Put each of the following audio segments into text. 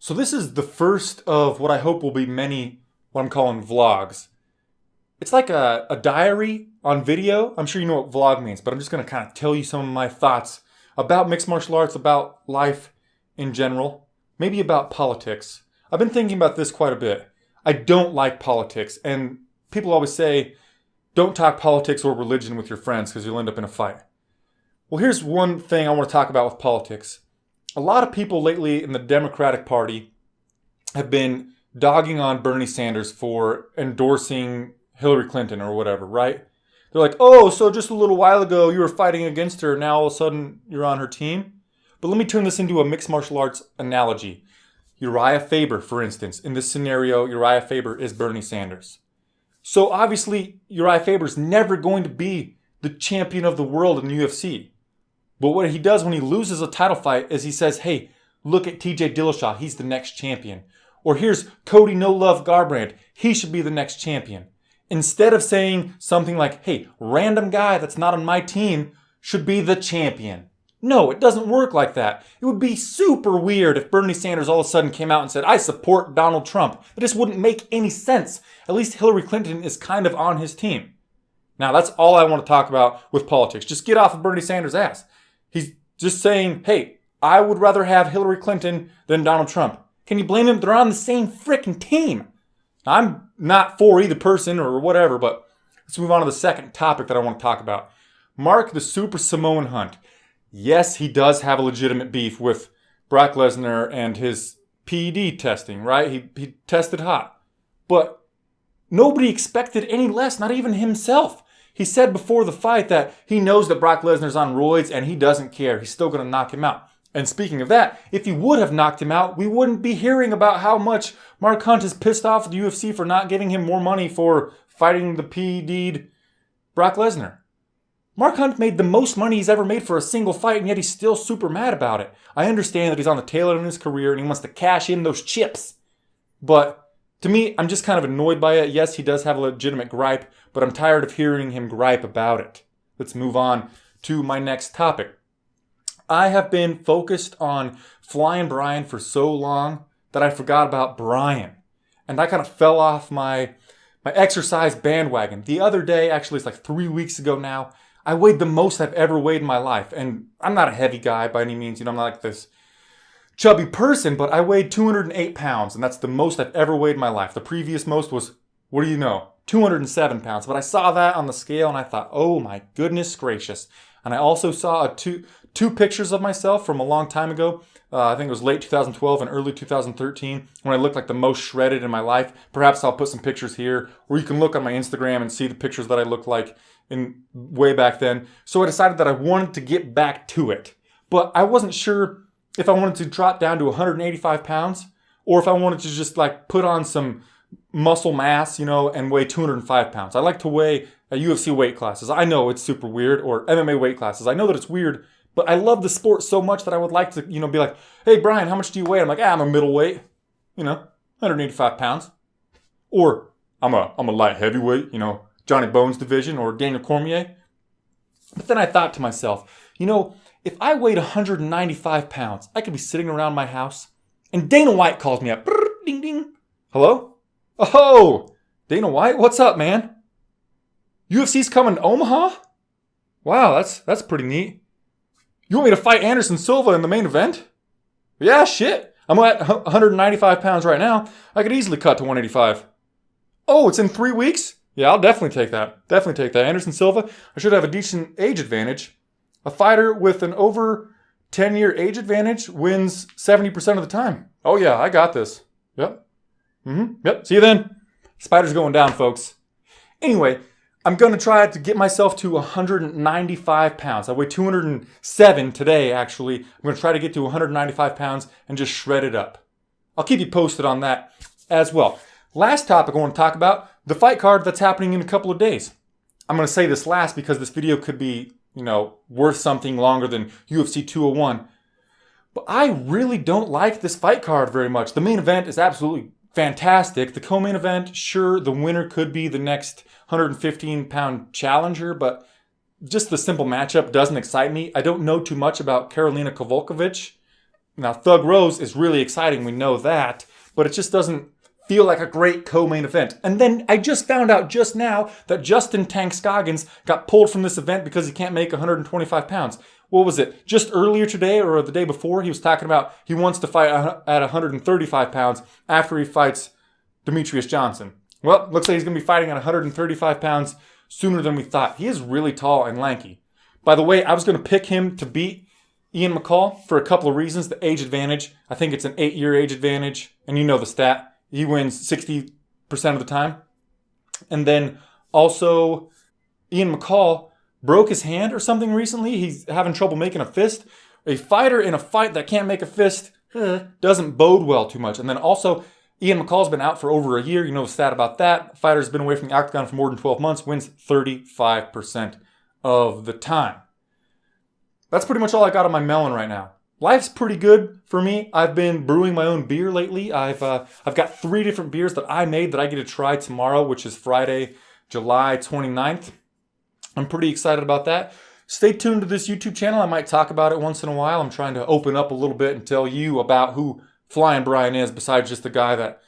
So this is the first of what I hope will be many, what I'm calling vlogs. It's like a diary on video. I'm sure you know what vlog means, but I'm just going to kind of tell you some of my thoughts about mixed martial arts, about life in general, maybe about politics. I've been thinking about this quite a bit. I don't like politics, and people always say, don't talk politics or religion with your friends because you'll end up in a fight. Well, here's one thing I want to talk about with politics. A lot of people lately in the Democratic Party have been dogging on Bernie Sanders for endorsing Hillary Clinton or whatever, right? They're like, oh, so just a little while ago you were fighting against her, now all of a sudden you're on her team? But let me turn this into a mixed martial arts analogy. Uriah Faber, for instance. In this scenario, Uriah Faber is Bernie Sanders. So obviously, Uriah Faber is never going to be the champion of the world in the UFC. But what he does when he loses a title fight is he says, hey, look at TJ Dillashaw, he's the next champion. Or here's Cody No Love Garbrandt, he should be the next champion. Instead of saying something like, hey, random guy that's not on my team should be the champion. No, it doesn't work like that. It would be super weird if Bernie Sanders all of a sudden came out and said, I support Donald Trump. That just wouldn't make any sense. At least Hillary Clinton is kind of on his team. Now, that's all I want to talk about with politics. Just get off of Bernie Sanders' ass. He's just saying, hey, I would rather have Hillary Clinton than Donald Trump. Can you blame him? They're on the same frickin' team. I'm not for either person or whatever, but let's move on to the second topic that I want to talk about. Mark the Super Samoan Hunt. Yes, he does have a legitimate beef with Brock Lesnar and his PED testing, right? He tested hot. But nobody expected any less, not even himself. He said before the fight that he knows that Brock Lesnar's on roids and he doesn't care. He's still going to knock him out. And speaking of that, if he would have knocked him out, we wouldn't be hearing about how much Mark Hunt is pissed off at the UFC for not giving him more money for fighting the PED'd Brock Lesnar. Mark Hunt made the most money he's ever made for a single fight, and yet he's still super mad about it. I understand that he's on the tail end of his career and he wants to cash in those chips. But to me, I'm just kind of annoyed by it. Yes, he does have a legitimate gripe, but I'm tired of hearing him gripe about it. Let's move on to my next topic. I have been focused on Flying Brian for so long that I forgot about Brian. And I kind of fell off my exercise bandwagon. The other day, actually it's like 3 weeks ago now, I weighed the most I've ever weighed in my life. And I'm not a heavy guy by any means. I'm not like this chubby person, but I weighed 208 pounds. And that's the most I've ever weighed in my life. The previous most was, what do you know, 207 pounds. But I saw that on the scale and I thought, oh my goodness gracious. And I also saw two pictures of myself from a long time ago. I think it was late 2012 and early 2013 when I looked like the most shredded in my life. Perhaps I'll put some pictures here, or you can look on my Instagram and see the pictures that I looked like in way back then. So I decided that I wanted to get back to it. But I wasn't sure if I wanted to drop down to 185 pounds or if I wanted to just like put on some muscle mass, and weigh 205 pounds. I like to weigh UFC weight classes. I know it's super weird, or MMA weight classes. I know that it's weird, but I love the sport so much that I would like to, be like, hey, Brian, how much do you weigh? I'm like, I'm a middleweight, 185 pounds. Or I'm a light heavyweight, Johnny Bones division or Daniel Cormier. But then I thought to myself, if I weighed 195 pounds, I could be sitting around my house and Dana White calls me up. Brrr, ding, ding. Hello? Oh, Dana White, what's up, man? UFC's coming to Omaha? Wow, that's pretty neat. You want me to fight Anderson Silva in the main event? Yeah, shit. I'm at 195 pounds right now. I could easily cut to 185. Oh, it's in 3 weeks? Yeah, I'll definitely take that. Definitely take that. Anderson Silva, I should have a decent age advantage. A fighter with an over 10-year age advantage wins 70% of the time. Oh yeah, I got this. Yep. Yep, see you then. Spider's going down, folks. Anyway, I'm going to try to get myself to 195 pounds. I weigh 207 today, actually. I'm going to try to get to 195 pounds and just shred it up. I'll keep you posted on that as well. Last topic I want to talk about, the fight card that's happening in a couple of days. I'm going to say this last because this video could be, worth something longer than UFC 201. But I really don't like this fight card very much. The main event is absolutely fantastic. The co-main event, sure, the winner could be the next 115-pound challenger, but just the simple matchup doesn't excite me. I don't know too much about Karolina Kowalkiewicz. Now, Thug Rose is really exciting. We know that. But it just doesn't feel like a great co-main event. And then I just found out just now that Justin Tank Scoggins got pulled from this event because he can't make 125 pounds. What was it? Just earlier today or the day before, he was talking about he wants to fight at 135 pounds after he fights Demetrius Johnson. Well, looks like he's going to be fighting at 135 pounds sooner than we thought. He is really tall and lanky. By the way, I was going to pick him to beat Ian McCall for a couple of reasons. The age advantage. I think it's an 8-year age advantage. And you know the stat. He wins 60% of the time. And then also, Ian McCall broke his hand or something recently. He's having trouble making a fist. A fighter in a fight that can't make a fist doesn't bode well too much. And then also, Ian McCall's been out for over a year. You know the stat about that. Fighter's been away from the octagon for more than 12 months. Wins 35% of the time. That's pretty much all I got on my melon right now. Life's pretty good for me. I've been brewing my own beer lately. I've got 3 different beers that I made that I get to try tomorrow, which is Friday, July 29th. I'm pretty excited about that. Stay tuned to this YouTube channel. I might talk about it once in a while. I'm trying to open up a little bit and tell you about who Flying Brian is, besides just the guy that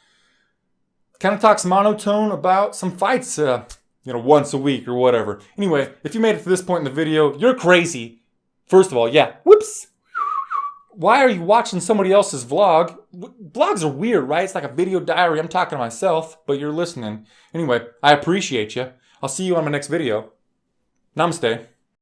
kind of talks monotone about some fights, once a week or whatever. Anyway, if you made it to this point in the video, you're crazy. First of all, yeah, whoops. Why are you watching somebody else's vlog? Vlogs are weird, right? It's like a video diary. I'm talking to myself, but you're listening. Anyway, I appreciate you. I'll see you on my next video. Namaste.